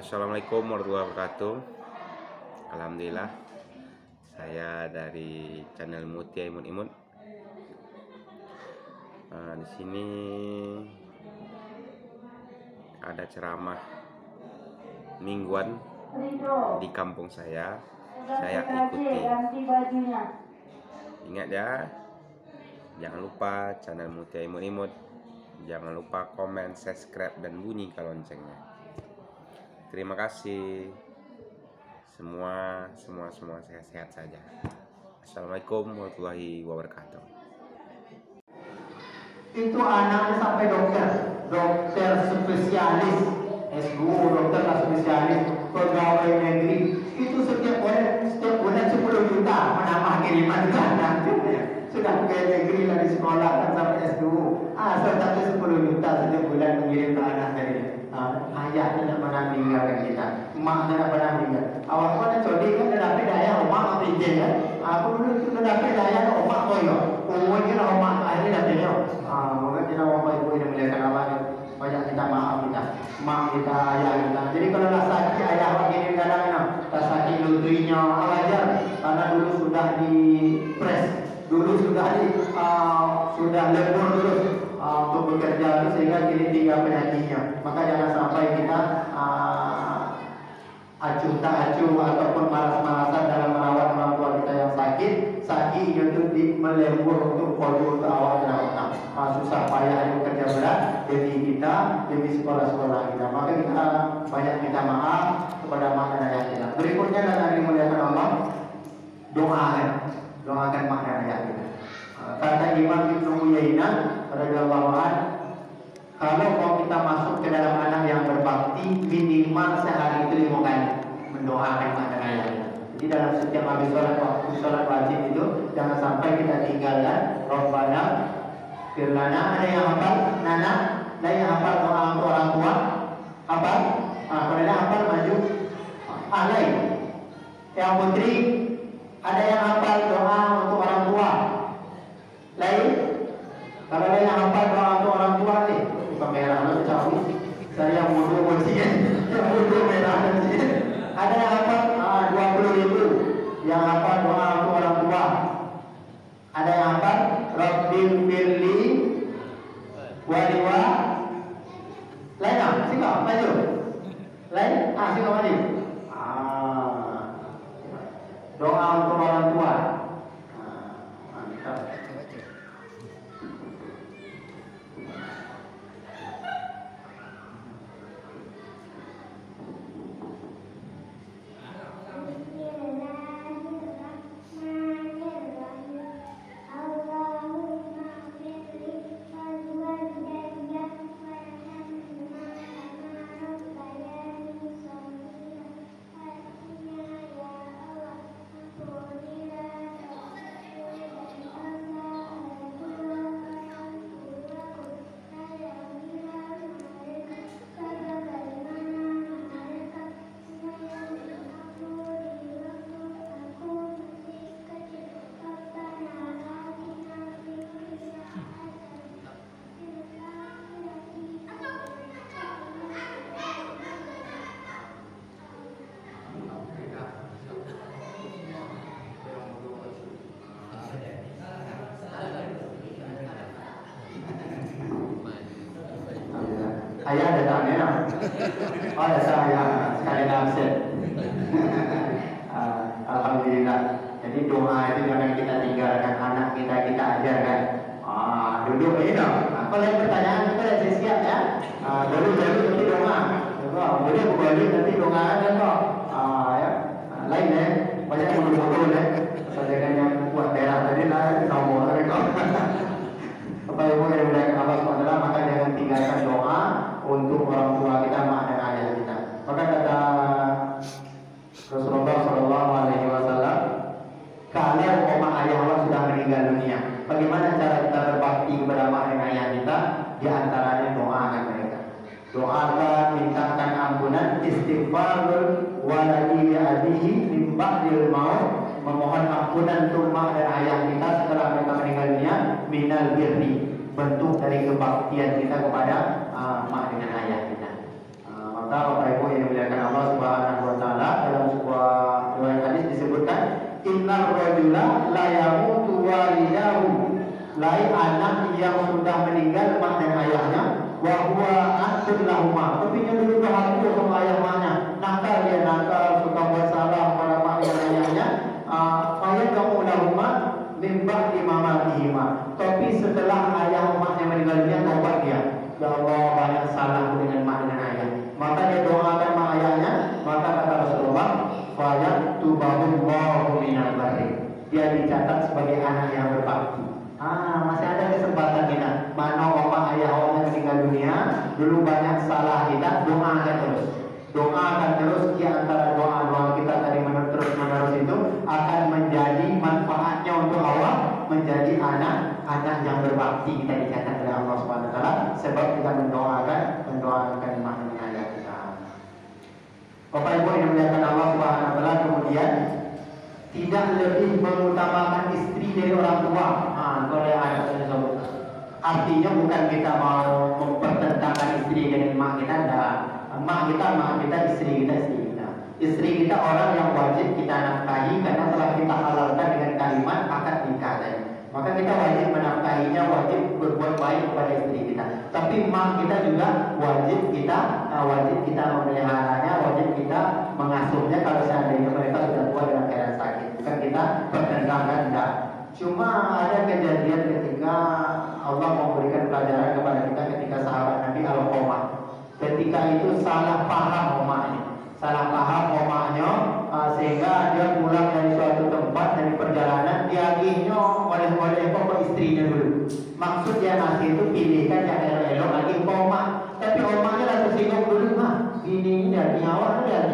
Assalamualaikum warahmatullahi wabarakatuh. Alhamdulillah, saya dari channel Mutia Imun Imun. Di sini ada ceramah mingguan di kampung saya ikuti. Ingat ya, jangan lupa channel Mutia Imun Imun. Jangan lupa komen, subscribe, dan bunyi loncengnya. Terima kasih semua sehat-sehat saja. Assalamualaikum warahmatullahi wabarakatuh. Itu anaknya sampai dokter spesialis S2, dokter spesialis pegawai negeri. Itu setiap bulan 10 juta menambah kiriman ke anaknya. Sudah pegawai negeri lah di sekolah kan sampai S2. Sampai 10 juta setiap bulan mengirim ke anaknya. Ayah tidak pernah meninggalkan kita, mak tidak pernah meninggal. Awak pun ada codi kan ada dapat daya omak atau ijin kan? Aku dulu itu ada dapat daya omak koyo, umurnya lah omak akhirnya dapatnya. Mungkin kita bapak ibu yang melihatkan awak banyak kita maaf kita, mak kita, ayah kita. Jadi kalau lah sakit ayah awak ini kadang-kadang tak sakit lutrinya wajar karena dulu sudah di press, dulu sudah sudah lebur dulu. Untuk bekerja sehingga kini tinggal penyakitnya. Maka jangan sampai kita acuh tak acuh ataupun malas-malasan dalam merawat orang tua kita yang sakit itu melembur untuk kodoh untuk awal dan awal. Susah payah bekerja berat demi kita, demi sekolah-sekolah kita. Maka kita banyak minta maaf kepada mak dan ayah kita. Berikutnya dari muliakan Allah, doakan mak dan ayah kita. Kata Imam Ibnu Uyainah radhiyallahu anhu, kalau mau kita masuk ke dalam anak yang berbakti, minimal sehari itu 5 kali mendoakan mak dan ayah. Jadi dalam setiap habis sholat wajib itu jangan sampai kita tinggalkan Rabbana firlana. Ada yang hafal Nana, ada yang hafal doa untuk orang tua, hafal. Kalau ada hafal maju. Lain. Yang putri, ada yang hafal doa untuk orang tua. Lain, kalau ada yang hafal doa untuk orang tua nih, bukan merah lo tahu. Saya muda mestinya, yang muda merah nanti. Ada yang hafal 20.000, yang hafal doa untuk orang tua. Ada yang hafal Rabbil firli waliwa. Lain tak? Sika maju. Lain? Sika maju. Doa untuk orang tua. Mantap. Ayah ada tanya, oh ada saya sekali absen. Alhamdulillah. Jadi doa itu jangan kita tinggalkan, anak kita ajarkan. Duduk ini dong. Kalau yang pertanyaan kita sudah siap ya. Dulu nanti doa. Boleh kembali nanti doa kan kok. Ya. Lain ya. Banyak yang betul ya. Saya yang buat daerah tadi lah nomor kok. Bapak Ibu yang dimuliakan Allah SWT, maka jangan tinggalkan doa untuk orang tua kita, mak dan ayah kita. Maka kata Rasulullah SAW, kalian mak ayah Allah sudah meninggal dunia. Bagaimana cara kita berbakti kepada mak dan ayah kita? Di antaranya doakan mereka. Doakan, mintakan ampunan, istighfarul waladi abihi min ba'dil maut, memohon ampunan untuk mak dan ayah kita setelah mereka meninggal dunia, minal birri, bentuk dari kebaktian kita kepada mak dengan ayah kita. Maka Maka Bapak Ibu yang dimuliakan Allah Subhanahu wa taala, dalam sebuah riwayat hadis disebutkan, innar rajula la yamutu walidahu, lai anak yang sudah meninggal mak dan ayahnya, wa huwa akhun lahuma, tapi dia dulu bahagia sama ayah maknya, nakal dia nakal, suka buat salah pada mak dan ayahnya, fayadamu lahuma min ba'di mamatihima, tapi setelah ayah maknya meninggal dia taubat dia, ya Allah banyak salah dengan mak dengan ayah, maka dia doakan mak ayahnya, maka kata Rasulullah, fayatubahullahu minal barri, dia dicatat sebagai anak yang berbakti. Masih ada kesempatan kita. Mana bapak ayah orang meninggal dunia, dulu banyak salah kita, doakan terus. Doakan terus, di antara doa-doa kita dari terus menerus itu akan menjadi manfaatnya untuk Allah, menjadi anak-anak yang berbakti kita dicatat oleh Allah Subhanahu wa taala, sebab kita mendoakan makna ayah kita. Bapak Ibu yang dimuliakan Allah Subhanahu wa taala, kemudian tidak lebih mengutamakan istri dari orang tua. Kalau ada tersebut, artinya bukan kita mau mempertentangkan istri dengan mak kita, enggak. Mak kita, istri kita. Istri kita orang yang wajib kita nafkahi karena telah kita halalkan dengan kalimat akad nikah tadi. Maka kita wajib menafkahinya, wajib berbuat baik kepada istri kita. Tapi mak kita juga wajib kita memeliharanya, wajib kita mengasuhnya kalau seandainya mereka sudah tua dalam keadaan sakit. Bukan kita pertentangkan, enggak. Cuma ada kejadian ketika Allah memberikan pelajaran kepada kita ketika sahabat Nabi Al-Qamah. Ketika itu salah paham omaknya, sehingga dia pulang dari suatu tempat dari perjalanan, diagihnya oleh pokok istrinya dulu. Maksud dia ngasih itu pilihkan yang elok-elok lagi ke omak. Tapi omaknya dah tersinggung dulu, ini dari awal dia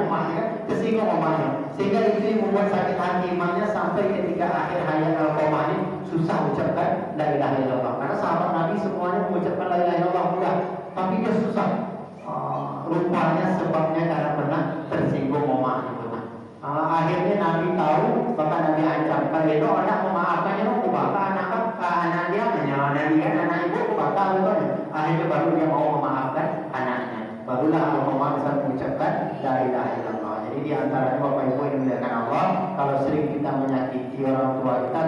omaknya tersinggung omaknya. Sehingga istri membuat sakit hati imannya sampai ketika akhir hayat Al-Qamah ini susah ucapkan la ilaha illallah. Karena sahabat Nabi semuanya mengucapkan la ilaha illallah mudah, tapi dia susah. Rupanya sebabnya karena pernah tersinggung omaknya pernah. Akhirnya Nabi tahu, bahkan Nabi ancam, kalau itu anak memaafkannya, aku bakal anak dia Nabi kan anak ibu, aku bakal akhirnya baru dia mau memaafkan anaknya. Barulah Al-Qamah bisa mengucapkan la ilaha illallah. Jadi di antaranya Bapak Ibu yang dimuliakan Allah, kalau sering kita menyakiti orang tua kita,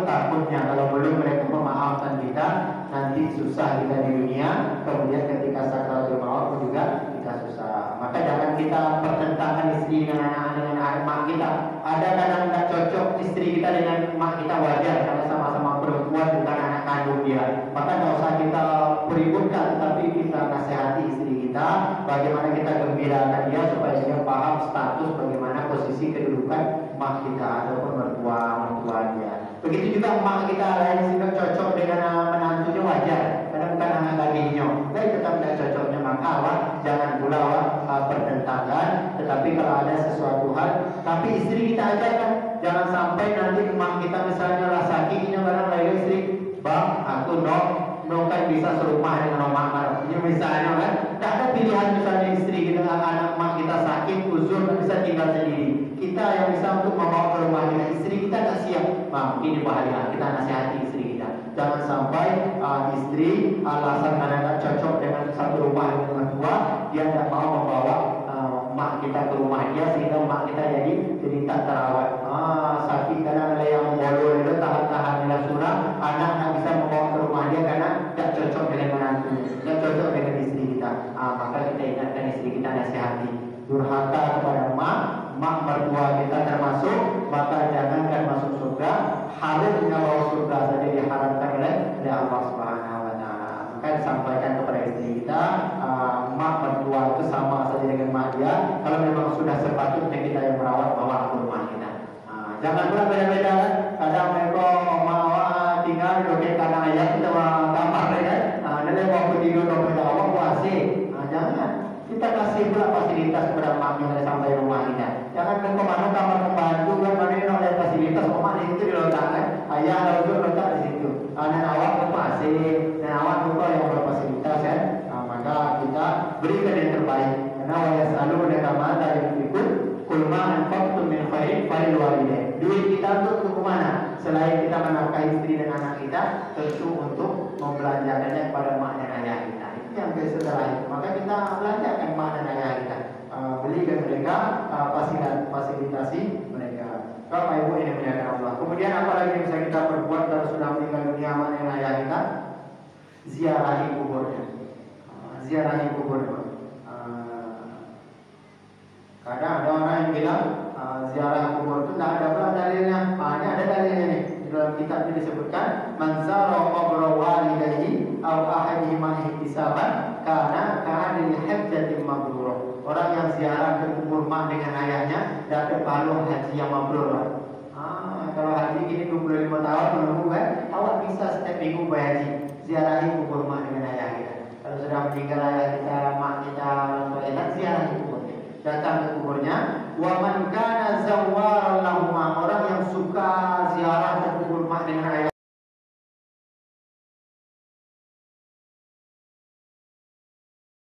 takutnya kalau belum mereka memaafkan kita, nanti susah kita di dunia, kemudian ketika sakaratul maut pun juga kita susah. Maka jangan kita pertentangkan istri dengan anak mak kita. Ada kadang tidak cocok istri kita dengan mak kita, wajar karena sama-sama perempuan bukan anak kandung dia. Maka tidak usah kita peributkan, tetapi kita nasihati istri kita, bagaimana kita gembirakan dia supaya dia paham status bagaimana posisi kedudukan mak kita ataupun mertua dia. Begitu juga mak kita lain tidak cocok dengan menantunya, wajar karena bukan anak dagingnya, tapi tetap tidak cocoknya, maka jangan pula pertentangan. Tetapi kalau ada sesuatu hal, tapi istri kita ajarkan, jangan sampai nanti mak kita misalnya lah sakitnya barang lain istri, bang aku kan bisa serumah dengan mak ini misalnya kan, tak ada pilihan misalnya istri kita anak mak kita sakit uzur tak bisa tinggal sendiri, kita yang bisa untuk membawa ke rumah kita, istri kita tak siap, ini bahaya. Kita nasihati istri kita, jangan sampai istri alasan karena tak cocok dengan satu rumah dengan mertua, dia tidak mau membawa mak kita ke rumah dia sehingga mak kita jadi tak terawat. Sakit karena ada yang bolol itu tahan surah, anak tak bisa membawa ke rumah dia karena tak cocok dengan menantu, tak cocok dengan istri kita. Maka kita ingatkan istri kita, nasihati. Durhaka kepada mak mertua kita termasuk, maka jangankan masuk surga, harusnya bawa surga saja diharapkan oleh Allah Subhanahu wa taala. Maka disampaikan kepada istri kita, mak mertua itu sama saja dengan mak dia. Kalau memang sudah sepatutnya kita yang merawat, bawa ke rumah kita. Jangan pula beda-beda kan. Kadang mereka mau tinggal di dokter tanah ayat kita kamar kan. Nanti waktu tidur dokter awak puasih. Jangan. Kita kasih pula fasilitas kepada mak yang sampai rumah kita. Jangan ke mana kamar pembantu kan, mana yang ada fasilitas, mak di situ diletakkan. Ayah lalu letak di situ. Dan awak puasih, dan awak juga yang berfasilitas kan. Maka kita berikan yang terbaik. Karena wajah selalu menekama dari berikut. Kulma anfaqtum min khairin falil walidain. Duit kita untuk kemana? Selain kita menafkahi istri dan anak kita, tentu untuk membelanjakannya kepada mak dan ayah kita. Itu yang setelah itu. Maka kita belanjakan mak dan ziarahi kuburnya. Ziarahi kuburnya. Kadang ada orang yang bilang ziarah kubur itu tidak ada dalilnya. Ini ada dalilnya nih. Di dalam kitab ini disebutkan, man zara qabra walidayhi aw ahadihima ihtisaban kana ka'adil hajjatin mabrurah. Orang yang ziarah ke kubur mak dengan ayahnya dapat pahala haji yang mabrur. Kalau haji gini 25 tahun menunggu kan, awak bisa setiap minggu berhaji, ziarahi kubur mak dengan ayah kita. Kalau sudah meninggal